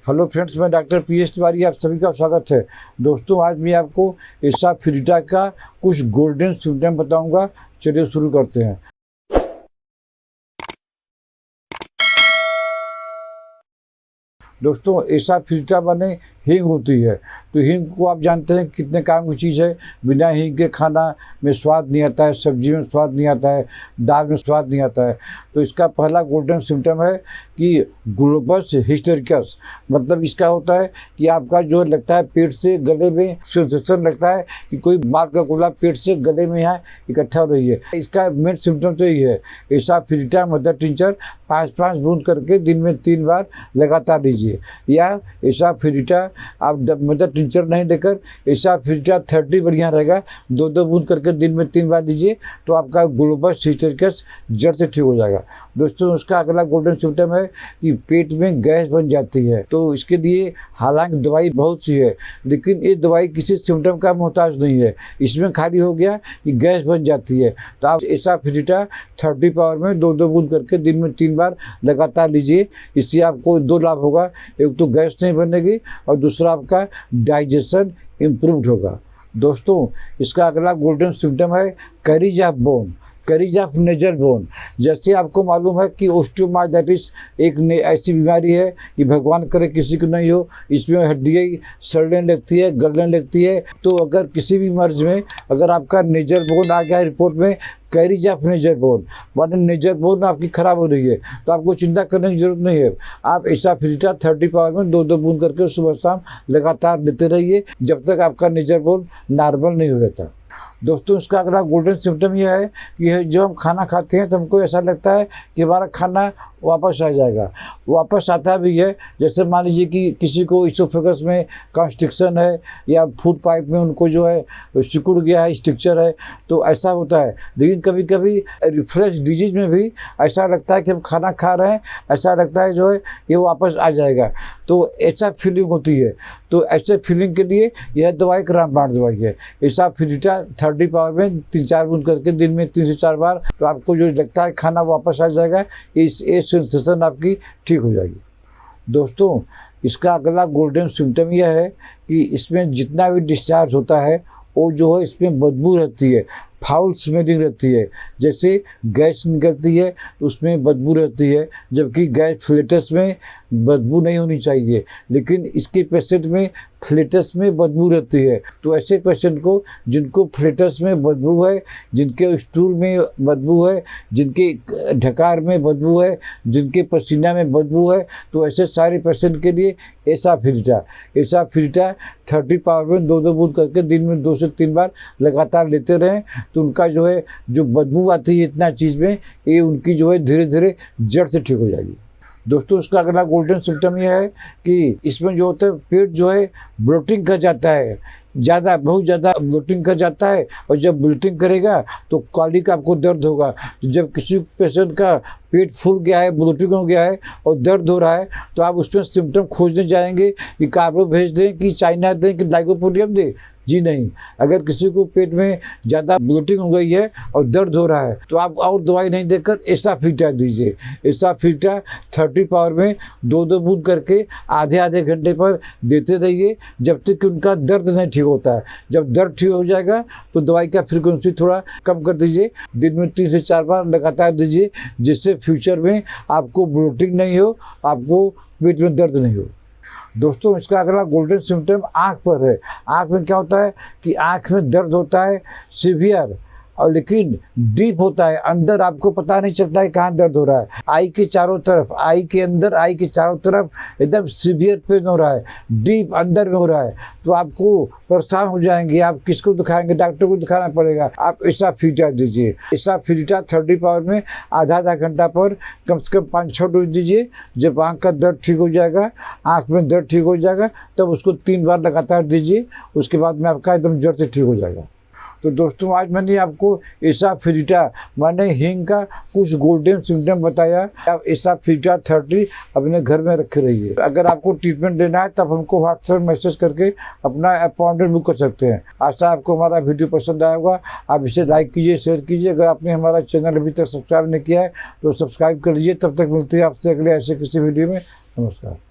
Hello friends, मैं doctor PS Tiwari, आप सभी का स्वागत है। दोस्तों, आज मैं आपको एसाफिटिडा का कुछ गोल्डन सिम्टम बताऊंगा। चलिए शुरू करते हैं। दोस्तों, एसाफिटिडा माने हींग होती है। तो हींग को आप जानते हैं कितने काम की चीज़ है। बिना हींग के खाना में स्वाद नहीं आता है, सब्जी में स्वाद नहीं आता है, दाल में स्वाद नहीं आता है। तो इसका पहला गोल्डन सिम्टम है कि ग्लोबस हिस्टेरिकस, मतलब इसका होता है कि आपका जो लगता है पेट से गले में सेंसेशन लगता है कि कोई मार का गोला पेट से गले में यहाँ इकट्ठा हो रही है। इसका मेन सिम्टम तो यही है। एसाफिटिडा मदर टिंचर 5-5 बूंद करके दिन में 3 बार लगातार लीजिए, या एसाफिटिडा आप मदर टिंचर नहीं देकर एसाफिटिडा 30 बढ़िया रहेगा। 2-2 बूंद करके दिन में 3 बार लीजिए तो आपका ग्लोबस हिस्टेरिकस जड़ से ठीक हो जाएगा। दोस्तों, उसका अगला गोल्डन सिम्टम है कि पेट में गैस बन जाती है। तो इसके लिए हालांकि दवाई बहुत सी है, लेकिन ये दवाई किसी सिम्टम का मोहताज नहीं है। इसमें खाली हो गया कि गैस बन जाती है तो आप एसाफिटिडा 30 पावर में 2-2 बूंद करके दिन में 3 बार लगातार लीजिए। इससे आपको 2 लाभ होगा। एक तो गैस नहीं बनेगी और दूसरा आपका डाइजेशन इम्प्रूव्ड होगा। दोस्तों, इसका अगला गोल्डन सिम्टम है curries of bone, curries of nasal bone. जैसे आपको मालूम है कि ओस्टियोमाइलाइटिस एक ऐसी बीमारी है कि भगवान करे किसी को नहीं हो। इसमें हड्डियाँ सड़ने लगती है, गलने लगती है। तो अगर किसी भी मर्ज में अगर आपका नेजल बोन आ गया रिपोर्ट में कैरीज ऑफ नेजल बोन, माने नेजल बोन आपकी खराब हो रही है, तो आपको चिंता करने की जरूरत नहीं है। आप एसाफिटिडा 30 पावर में 2-2 बूंद करके सुबह शाम लगातार लेते रहिए जब तक आपका नेजल बोन नॉर्मल नहीं हो जाता। दोस्तों, इसका अगला गोल्डन सिम्टम यह है कि जब हम खाना खाते हैं तो हमको ऐसा लगता है कि हमारा खाना वापस आ जाएगा। वापस आता भी है। जैसे मान लीजिए कि किसी को इसोफेगस में कॉन्स्ट्रिक्शन है या फूड पाइप में उनको जो है सिकुड़ गया है, स्ट्रक्चर है, तो ऐसा होता है। लेकिन कभी कभी रिफ्लक्स डिजीज में भी ऐसा लगता है कि हम खाना खा रहे हैं, ऐसा लगता है जो है ये वापस आ जाएगा। तो ऐसा फीलिंग होती है। तो ऐसे फीलिंग के लिए यह दवाई रामबाण दवाई है। एसाफिटिडा 30 पावर में 3-4 बूंद करके दिन में 3 से 4 बार, तो आपको जो लगता है खाना वापस आ जाएगा, इस सेंसेशन आपकी ठीक हो जाएगी। दोस्तों, इसका अगला गोल्डन सिम्टम यह है कि इसमें जितना भी डिस्चार्ज होता है वो जो है इसमें बदबू रहती है, फाउल स्मेलिंग रहती है। जैसे गैस निकलती है तो उसमें बदबू रहती है, जबकि गैस फ्लेटस में बदबू नहीं होनी चाहिए, लेकिन इसके पेशेंट में फ्लेटस में बदबू रहती है। तो ऐसे पेशेंट को जिनको फ्लेटस में बदबू है, जिनके स्टूल में बदबू है, जिनके ढकार में बदबू है, जिनके पसीना में बदबू है, तो ऐसे सारे पेशेंट के लिए एसाफिटिडा 30 पावर में 2-2 बूंद करके दिन में 2 से 3 बार लगातार लेते रहें, तो उनका जो है जो बदबू आती है इतना चीज़ में, ये उनकी जो है धीरे धीरे जड़ से ठीक हो जाएगी। दोस्तों, उसका अगला गोल्डन सिम्टम यह है कि इसमें जो होता है पेट जो है ब्लोटिंग कर जाता है, ज़्यादा बहुत ज़्यादा ब्लोटिंग कर जाता है। और जब ब्लोटिंग करेगा तो कॉलिक आपको दर्द होगा। तो जब किसी पेशेंट का पेट फूल गया है, ब्लोटिंग हो गया है और दर्द हो रहा है, तो आप उसमें सिम्टम खोजने जाएंगे कि कार्बो भेज दें, कि चाइना दें, कि लाइकोपोडियम दें। जी नहीं। अगर किसी को पेट में ज़्यादा ब्लोटिंग हो गई है और दर्द हो रहा है तो आप और दवाई नहीं देकर एसाफिटिडा दीजिए। एसाफिटिडा 30 पावर में 2-2 बूंद करके आधे घंटे पर देते रहिए जब तक कि उनका दर्द नहीं ठीक होता है। जब दर्द ठीक हो जाएगा तो दवाई का फ्रीक्वेंसी थोड़ा कम कर दीजिए, दिन में 3 से 4 बार लगातार दीजिए, जिससे फ्यूचर में आपको ब्लोटिंग नहीं हो, आपको पेट में दर्द नहीं हो। दोस्तों, इसका अगला गोल्डन सिम्टम आँख पर है। आँख में क्या होता है कि आँख में दर्द होता है सीवियर, और लेकिन डीप होता है, अंदर आपको पता नहीं चलता है कहाँ दर्द हो रहा है। आई के चारों तरफ, आई के अंदर, आई के चारों तरफ एकदम सीवियर पेन हो रहा है, डीप अंदर में हो रहा है, तो आपको परेशान हो जाएंगे। आप किसको दिखाएंगे? डॉक्टर को दिखाना पड़ेगा। आप एसाफिटिडा दीजिए। एसाफिटिडा 30 पावर में आधा घंटा पर कम से कम 5-6 डोज दीजिए। जब आँख का दर्द ठीक हो जाएगा, आँख में दर्द ठीक हो जाएगा, तब उसको 3 बार लगातार दीजिए। उसके बाद में आपका एकदम जड़ से ठीक हो जाएगा। तो दोस्तों, आज मैंने आपको एसाफिटिडा माने हींग का कुछ गोल्डन सिम्टम बताया। आप एसाफिटिडा 30 अपने घर में रखे रहिए। अगर आपको ट्रीटमेंट लेना है तब हमको व्हाट्सएप मैसेज करके अपना अपॉइंटमेंट बुक कर सकते हैं। आशा आपको हमारा वीडियो पसंद आया होगा। आप इसे लाइक कीजिए, शेयर कीजिए। अगर आपने हमारा चैनल अभी तक सब्सक्राइब नहीं किया है तो सब्सक्राइब कर लीजिए। तब तक मिलते हैं आपसे अगले ऐसे किसी वीडियो में। नमस्कार।